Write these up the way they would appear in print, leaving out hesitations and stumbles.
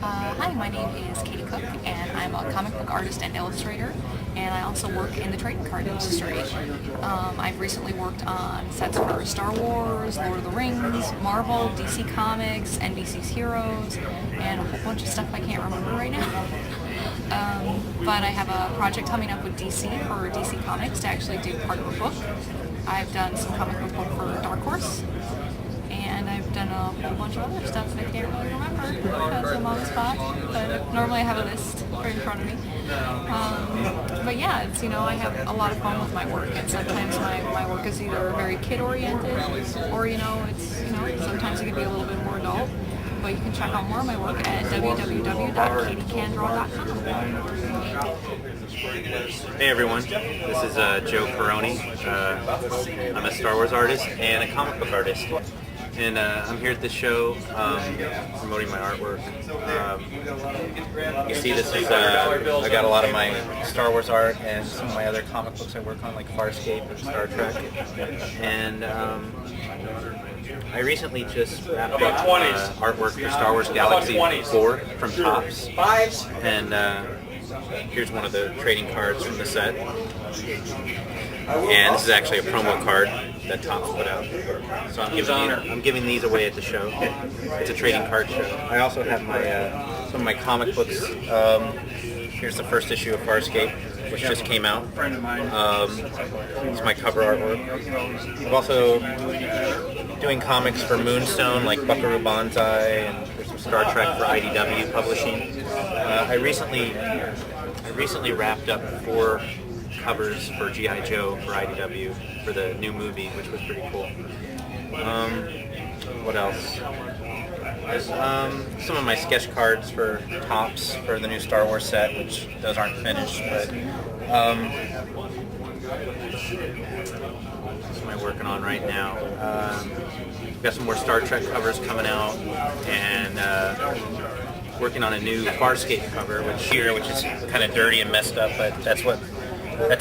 Hi, my name is Katie Cook, and I'm a comic book artist and illustrator, and I also work in the trading card industry. I've recently worked on sets for Star Wars, Lord of the Rings, Marvel, DC Comics, NBC's Heroes, and a whole bunch of stuff I can't remember right now. But I have a project coming up with DC for DC Comics to actually do part of a book. I've done some comic book for Dark Horse, and I've done a whole bunch of other stuff that I can't really remember because I'm on the spot, but normally I have a list right in front of me. But yeah, it's, I have a lot of fun with my work, and sometimes my work is either very kid-oriented, or, sometimes it can be a little bit more adult. But you can check out more of my work at www.katiecanddraw.com. Hey everyone, this is Joe Corroney. I'm a Star Wars artist and a comic book artist. And I'm here at this show promoting my artwork. You see, this is I got a lot of my Star Wars art and some of my other comic books I work on, like Farscape and Star Trek. And I recently just wrapped up artwork for Star Wars Galaxy 4 from Topps. And here's one of the trading cards from the set. And this is actually a promo card that Topps put out. So I'm giving these away at the show. It's a trading card show. I also have my some of my comic books. Here's the first issue of Farscape, which just came out. It's my cover artwork. I'm also doing comics for Moonstone, like Buckaroo Banzai, and there's some Star Trek for IDW publishing. I recently wrapped up 4 covers for G.I. Joe for IDW for the new movie, which was pretty cool. What else? There's some of my sketch cards for Topps for the new Star Wars set, which those aren't finished, but what am I working on right now? Got some more Star Trek covers coming out, and working on a new Farscape cover, which is kind of dirty and messed up, but that's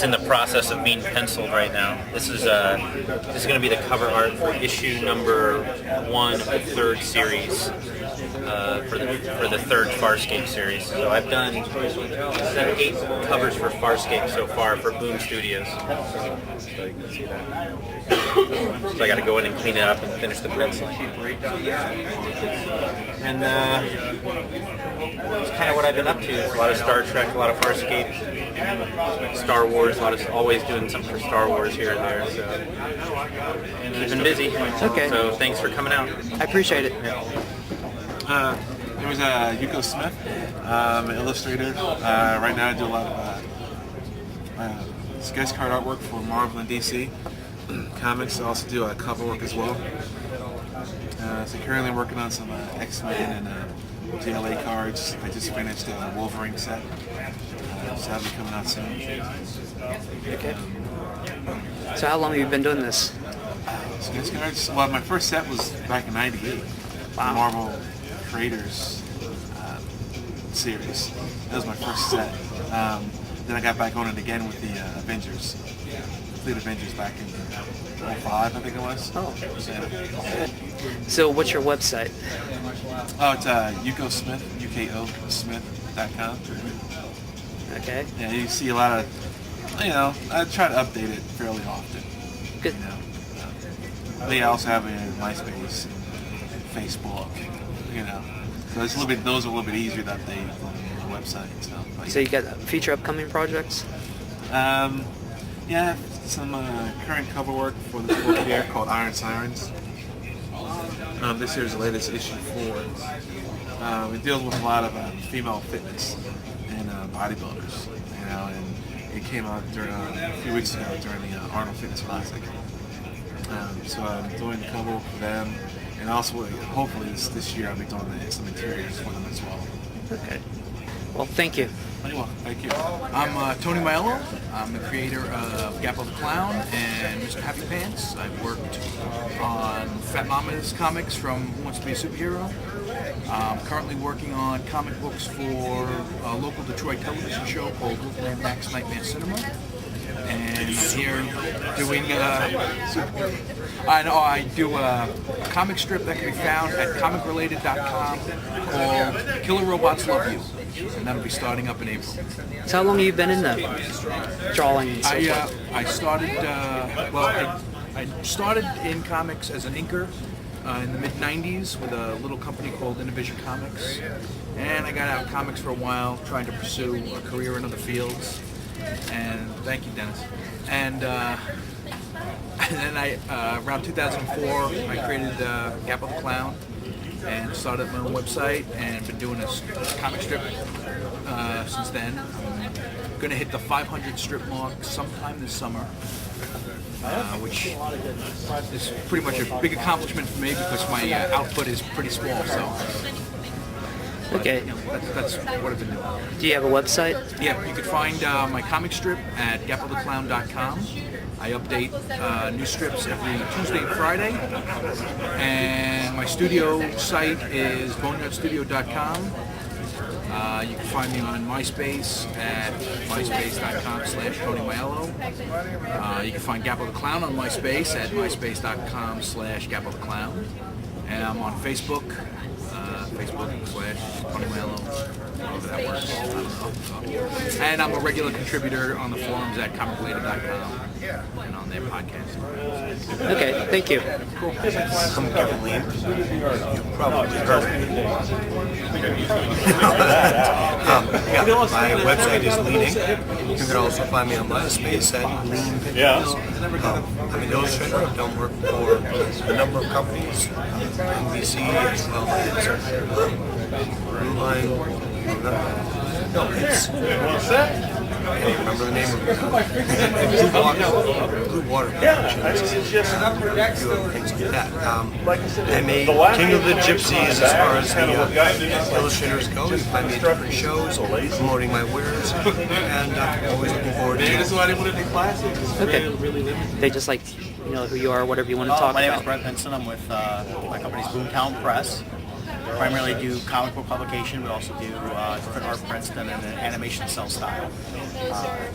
in the process of being penciled right now. This is going to be the cover art for issue number 1 of the 3rd series, for the 3rd Farscape series. So I've done 8 covers for Farscape so far for Boom Studios. So you can see that. So I got to go in and clean it up and finish the penciling. And that's kind of what I've been up to. A lot of Star Trek, a lot of Farscape, Star Wars, always doing something for Star Wars here and there. So keeping busy. Okay. So thanks for coming out. I appreciate it. There was Uko Smith, an illustrator. Right now I do a lot of sketch card artwork for Marvel and DC comics. I also do cover work as well. So currently I'm working on some X-Men and GLA cards. I just finished a Wolverine set. So that'll be coming out soon. Okay. So how long have you been doing this? Sketch cards? Well, my first set was back in '98. Wow. The Marvel Creators series. That was my first set. Then I got back on it again with the Avengers. Complete Avengers back in 2005, I think it was. Oh. So what's your website? Oh, it's Uko Smith, UKO Smith.com. Okay. Yeah, you see a lot of, I try to update it fairly often. Good. They also have it in MySpace, Facebook, So it's those are a little bit easier to update on the website. So you got future upcoming projects? Yeah, some current cover work for this book here called Iron Sirens. This here's the latest issue 4. It deals with a lot of female fitness and bodybuilders, and it came out a few weeks ago during the Arnold Fitness Classic. So I'm doing the cover work for them, and also hopefully this year I'll be doing some interiors for them as well. Okay. Well, thank you. Thank you. I'm Tony Maiellaro. I'm the creator of Gappo the Clown and Mr. Happy Pants. I've worked on Fat Mama's comics from Who Wants to Be a Superhero. I'm currently working on comic books for a local Detroit television show called Wolfman Max Nightmare Cinema. And here doing. I do a comic strip that can be found at comicrelated.com called Killer Robots Love You, and that'll be starting up in April. So how long have you been in the drawing and so forth? I started. I started in comics as an inker in the mid-'90s with a little company called Innovision Comics, and I got out of comics for a while, trying to pursue a career in other fields. And thank you, Dennis. And then around 2004, I created Gap of the Clown and started my own website and been doing a comic strip since then. I'm going to hit the 500 strip mark sometime this summer, which is pretty much a big accomplishment for me because my output is pretty small. So, Okay. that's what I've been doing. Do you have a website? Yeah, you can find my comic strip at gapoftheclown.com. I update new strips every Tuesday and Friday. And my studio site is boneyardstudio.com. You can find me on MySpace at myspace.com/Tony Maiellaro. You can find Gap of the Clown on MySpace at myspace.com/GapoftheClown. And I'm on Facebook, Facebook/Tony Maiellaro, however that works. I don't know. And I'm a regular contributor on the forums at comicrelated.com and on their podcast. Okay, thank you. I'm Kevin Leen. You've probably heard of me. My website is Leaning. You can also find me on MySpace at Leen. I'm an illustrator. I've done work for a number of companies, NBC as well as Blue Line. No, it's... I can't remember the name of it. Blue Water Productions. Things like that. I'm a king of the gypsies as far as the illustrators go. You find me at different shows, promoting my wares, and I'm always looking forward to it. Okay. They just like, who you are, whatever you want to talk My name is about. Brent Pinson. I'm with my company's Boomtown Press. Primarily do comic book publication, but also do different art prints done in an animation cell style.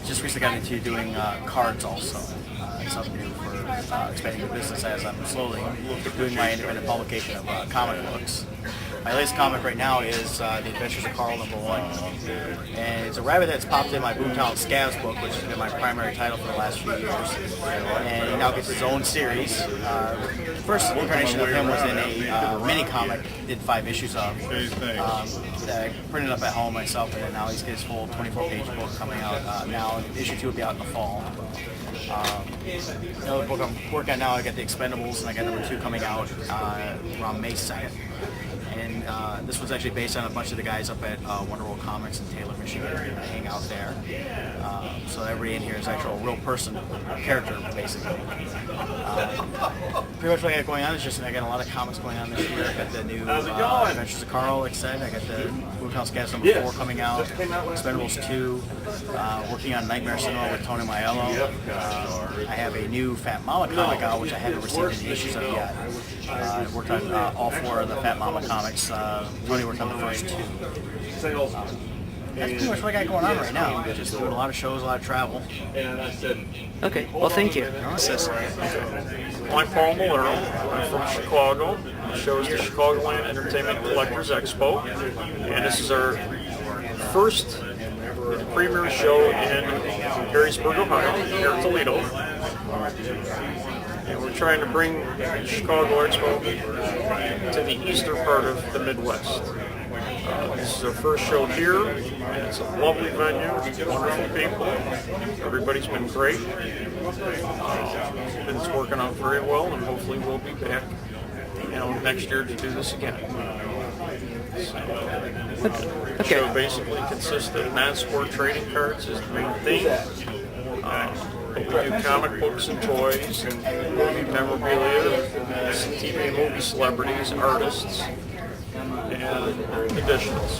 Just recently got into doing cards also. It's something new for expanding the business as I'm slowly doing my independent publication of comic books. My latest comic right now is The Adventures of Carl #1. And it's a rabbit that's popped in my Boomtown Scavs book, which has been my primary title for the last few years. And he now gets his own series. The first incarnation of him was in a mini comic he did 5 issues of. That I printed up at home myself, and then now he's got his full 24-page book coming out now. Issue 2 will be out in the fall. The other book I'm working on now, I got The Expendables, and I got number 2 coming out around May 2nd. And this was actually based on a bunch of the guys up at Wonderworld Comics in Taylor, Michigan. I hang out there. So everybody in here is actually a real person, character, basically. Pretty much what I got going on is just I got a lot of comics going on this year. I got the new Adventures of Carl, like I said. I got the Boomtown Scavs number 4 coming out. Expendables 2. Working on Nightmare Cinema with Tony Maiellaro. I have a new Fat Mama comic out, which I haven't received any issues of yet. I worked on all 4 of the Fat Mama comics. Tony worked on the first 2. That's pretty much what I got going on right now. Just doing a lot of shows, a lot of travel. Okay, well, thank you. I'm Paul Miello. I'm from Chicago. The show is the Chicagoland Entertainment Collectors Expo. And this is our first premier show in Harrisburg, Ohio, here in Toledo. And we're trying to bring the Chicago Expo to the eastern part of the Midwest. This is our first show here, and it's a lovely venue, wonderful people. Everybody's been great. It's working out very well, and hopefully we'll be back, next year to do this again. The show basically consists of non-sport trading cards is the main thing. We do comic books and toys and movie memorabilia, TV and movie celebrities, artists, and additionals.